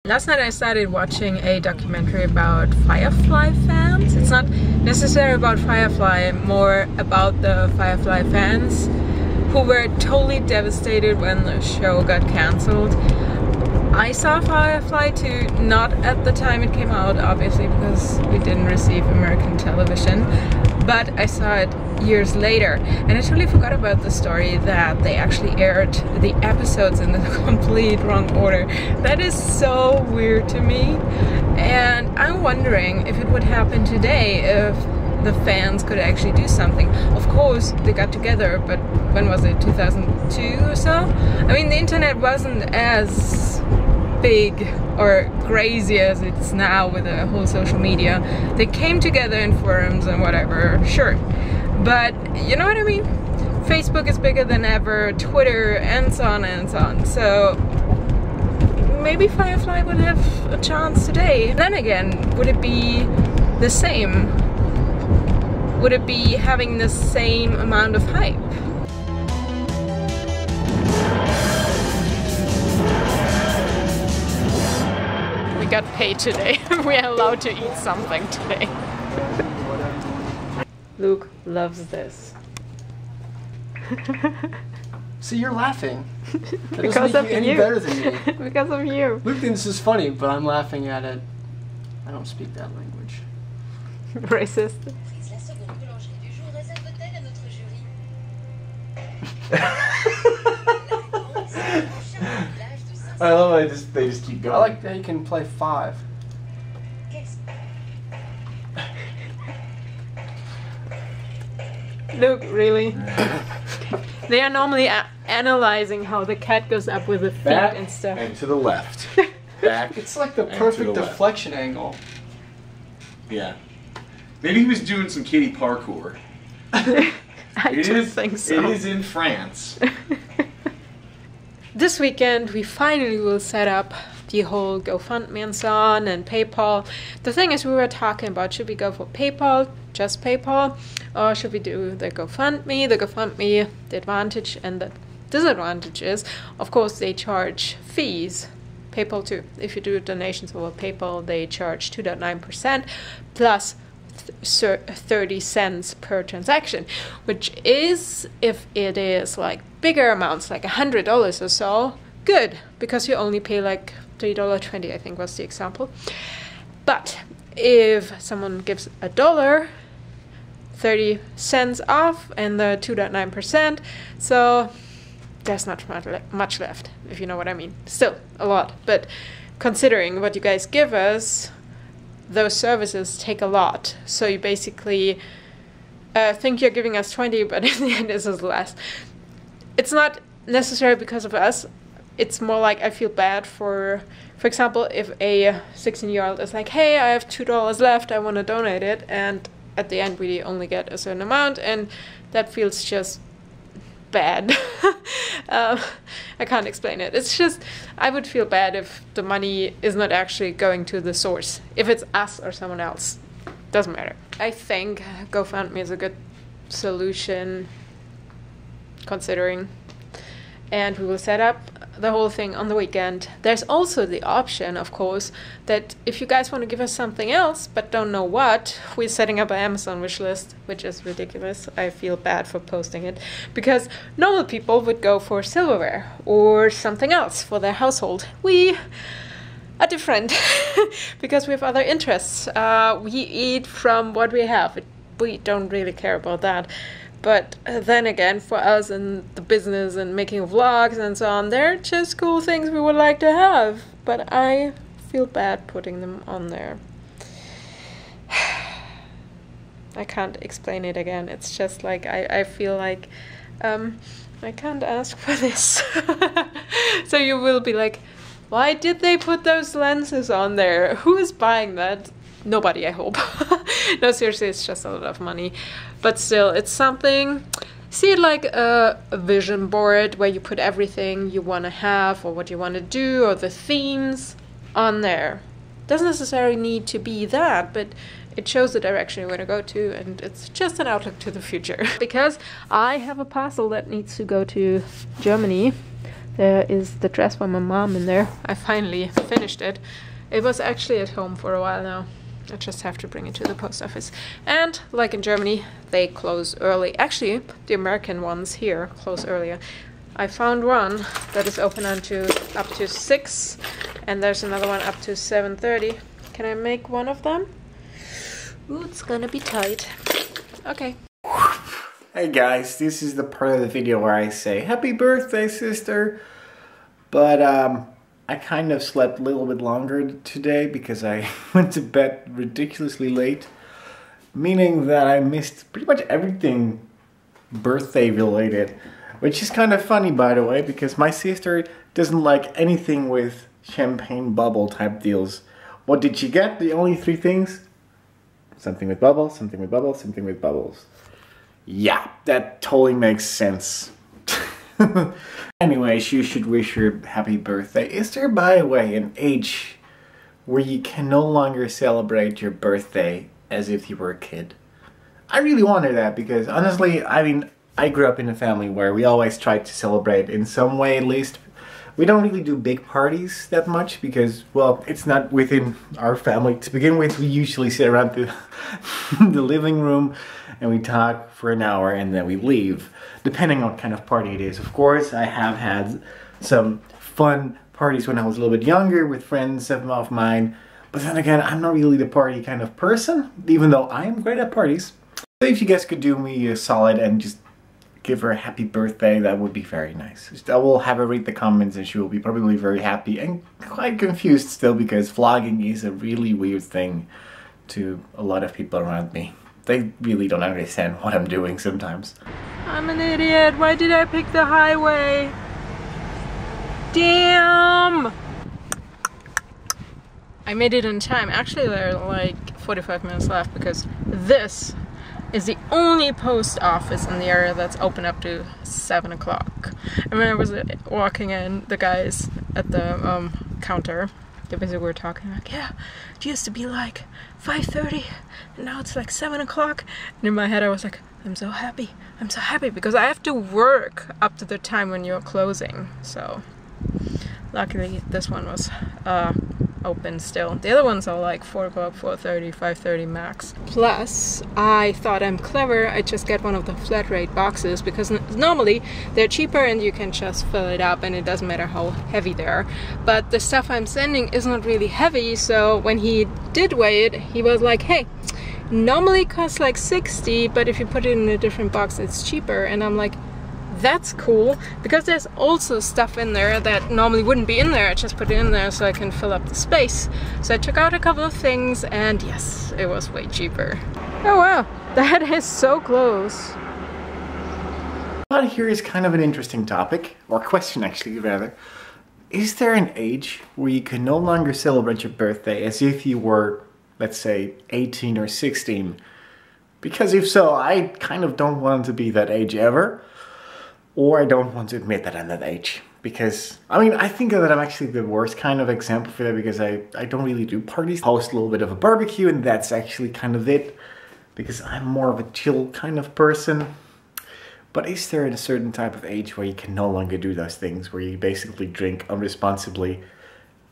Last night I started watching a documentary about Firefly fans. It's not necessarily about Firefly, more about the Firefly fans who were totally devastated when the show got cancelled. I saw Firefly too, not at the time it came out, obviously, because we didn't receive American television, but I saw it years later, and I totally forgot about the story that they actually aired the episodes in the complete wrong order. That is so weird to me, and I'm wondering if it would happen today if the fans could actually do something. Of course they got together, but when was it, 2002 or so? I mean, the internet wasn't as big or crazy as it's now with the whole social media. They came together in forums and whatever, sure, but you know what I mean? Facebook is bigger than ever, Twitter, and so on and so on. So maybe Firefly would have a chance today. Then again, would it be the same? Would it be having the same amount of hype? We got paid today. We are allowed to eat something today. Luke loves this. See, you're laughing. That Because doesn't make you any better than me. Because of you. Luke thinks this is funny, but I'm laughing at it. I don't speak that language. Racist. I love how they just keep going. I like that you can play 5. Luke, really? They are normally analyzing how the cat goes up with the feet Back and stuff. and to the left. Back. It's like the and perfect to the left. deflection angle. Yeah. Maybe he was doing some kitty parkour. I don't think so. It is in France. This weekend we finally will set up the whole GoFundMe and so on, and PayPal. The thing is, we were talking about, should we go for PayPal, just PayPal, or should we do the GoFundMe? The GoFundMe, the advantage and the disadvantage is, of course, they charge fees. PayPal too. If you do donations over PayPal, they charge 2.9% plus 30 cents per transaction, which is, if it is like bigger amounts, like $100 or so, good, because you only pay like $3.20, I think was the example. But if someone gives $1, 30 cents off and the 2.9%, so there's not much left, if you know what I mean. Still a lot, but considering what you guys give us, those services take a lot. So you basically think you're giving us 20, but in the end this is less. It's not necessarily because of us. It's more like I feel bad for example, if a 16-year-old is like, hey, I have $2 left, I want to donate it, and at the end we only get a certain amount, and that feels just bad. I can't explain it. It's just, I would feel bad if the money is not actually going to the source. If it's us or someone else, doesn't matter. I think GoFundMe is a good solution, considering, and we will set up the whole thing on the weekend. There's also the option, of course, that if you guys want to give us something else but don't know what, we're setting up an Amazon wish list, which is ridiculous. I feel bad for posting it, because normal people would go for silverware or something else for their household. We are different because we have other interests. We eat from what we have. We don't really care about that. But then again, for us in the business and making vlogs and so on, they're just cool things we would like to have. But I feel bad putting them on there. I can't explain it again. It's just like, I feel like I can't ask for this. So you will be like, why did they put those lenses on there? Who is buying that? Nobody, I hope. No, seriously, it's just a lot of money. But still, it's something. See it like a vision board where you put everything you want to have or what you want to do or the themes on there. Doesn't necessarily need to be that, but it shows the direction you want to go to, and it's just an outlook to the future. Because I have a parcel that needs to go to Germany There is the dress for my mom in there. I finally finished it. It was actually at home for a while now. I just have to bring it to the post office. And like in Germany, they close early. Actually, the American ones here close earlier. I found one that is open up to 6, and there's another one up to 7:30. Can I make one of them? Ooh, it's gonna be tight. Okay. Hey guys, this is the part of the video where I say happy birthday, sister. But I kind of slept a little bit longer today because I went to bed ridiculously late, meaning that I missed pretty much everything birthday related, which is kind of funny, by the way, because my sister doesn't like anything with champagne bubble type deals. What did she get? The only 3 things? Something with bubbles, something with bubbles, something with bubbles. Yeah, that totally makes sense. Anyways, you should wish her happy birthday. Is there, by the way, an age where you can no longer celebrate your birthday as if you were a kid? I really wonder that because, honestly, I mean, I grew up in a family where we always tried to celebrate in some way at least. We don't really do big parties that much because, well, it's not within our family. To begin with, we usually sit around the living room and we talk for an hour and then we leave, depending on what kind of party it is. Of course, I have had some fun parties when I was a little bit younger with friends of mine, but then again, I'm not really the party kind of person, even though I am great at parties. So if you guys could do me a solid and just give her a happy birthday, that would be very nice. I will have her read the comments and she will be probably very happy and quite confused still because vlogging is a really weird thing to a lot of people around me. They really don't understand what I'm doing sometimes. I'm an idiot. Why did I pick the highway? Damn! I made it in time. Actually, there are like 45 minutes left because this is the only post office in the area that's open up to 7 o'clock. And when I was walking in, the guys at the counter, they basically were talking like, yeah, it used to be like 5:30 and now it's like 7 o'clock. And in my head I was like, I'm so happy because I have to work up to the time when you're closing. So luckily this one was open still. The other ones are like 4 o'clock, 4:30, 5:30 max. Plus, I thought I'm clever. I just get one of the flat rate boxes because normally they're cheaper and you can just fill it up and it doesn't matter how heavy they are. But the stuff I'm sending is not really heavy, so when he did weigh it, he was like, hey, normally it costs like 60, but if you put it in a different box, it's cheaper. And I'm like, that's cool, because there's also stuff in there that normally wouldn't be in there. I just put it in there so I can fill up the space. So I took out a couple of things and yes, it was way cheaper. Oh wow, that is so close. But here is kind of an interesting topic, or question actually rather. Is there an age where you can no longer celebrate your birthday as if you were, let's say, 18 or 16? Because if so, I kind of don't want to be that age ever. Or I don't want to admit that I'm that age. Because, I mean, I think that I'm actually the worst kind of example for that because I don't really do parties. I host a little bit of a barbecue and that's actually kind of it. Because I'm more of a chill kind of person. But is there a certain type of age where you can no longer do those things? Where you basically drink unresponsibly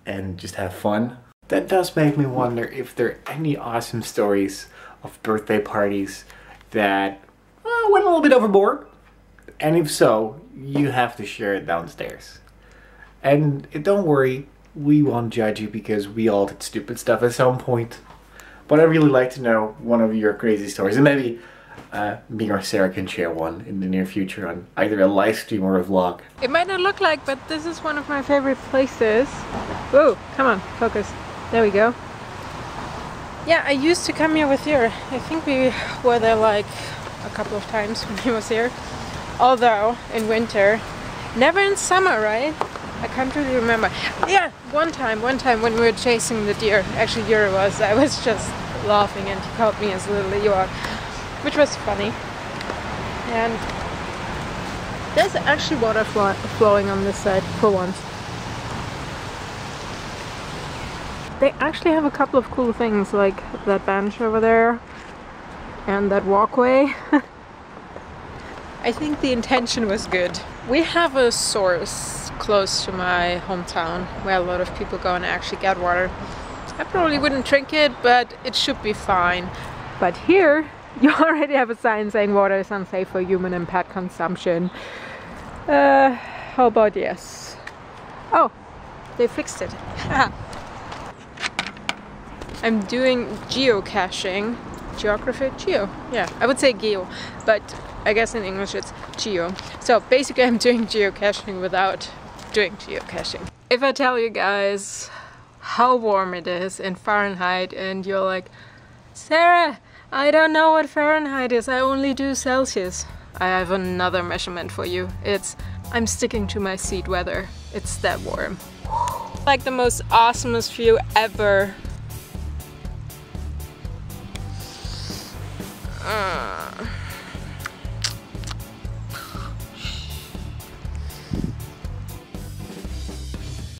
and just have fun? That does make me wonder if there are any awesome stories of birthday parties that went a little bit overboard. And if so, you have to share it downstairs. And don't worry, we won't judge you because we all did stupid stuff at some point. But I'd really like to know one of your crazy stories. And maybe me or Sarah can share one in the near future on either a live stream or a vlog. It might not look like, but this is one of my favorite places. Whoa, come on, focus. There we go. Yeah, I used to come here with her. I think we were there like a couple of times when he was here. Although, in winter, never in summer, right? I can't really remember. Yeah, one time when we were chasing the deer, actually Jurre was, I was just laughing and he called me his little York, which was funny. And there's actually water flowing on this side, for once. They actually have a couple of cool things, like that bench over there, and that walkway. I think the intention was good. We have a source close to my hometown where a lot of people go and actually get water. I probably wouldn't drink it, but it should be fine. But here, you already have a sign saying water is unsafe for human and pet consumption. How about yes? Oh, they fixed it. I'm doing geocaching. Geography? Geo. Yeah, I would say geo, but I guess in English it's geo. So basically I'm doing geocaching without doing geocaching. If I tell you guys how warm it is in Fahrenheit and you're like, Sarah, I don't know what Fahrenheit is, I only do Celsius. I have another measurement for you. I'm sticking to my seat weather. It's that warm. Like the most awesomest view ever.